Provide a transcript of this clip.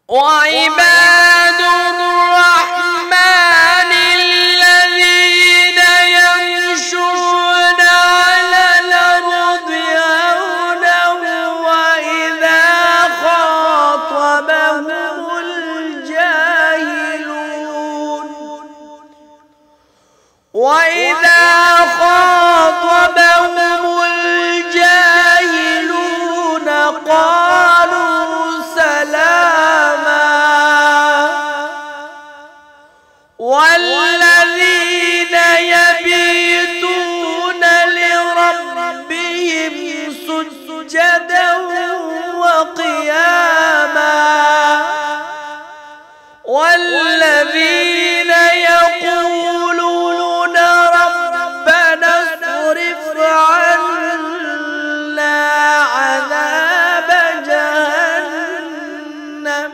وعباد الرحمن الذين يمشون على الأرض هونا وإذا خاطبهم الجاهلون قالوا سلاما. والذين يبيتون لربهم سجدا وقياما والذين يقولون ربنا اصرف عنا عذاب جهنم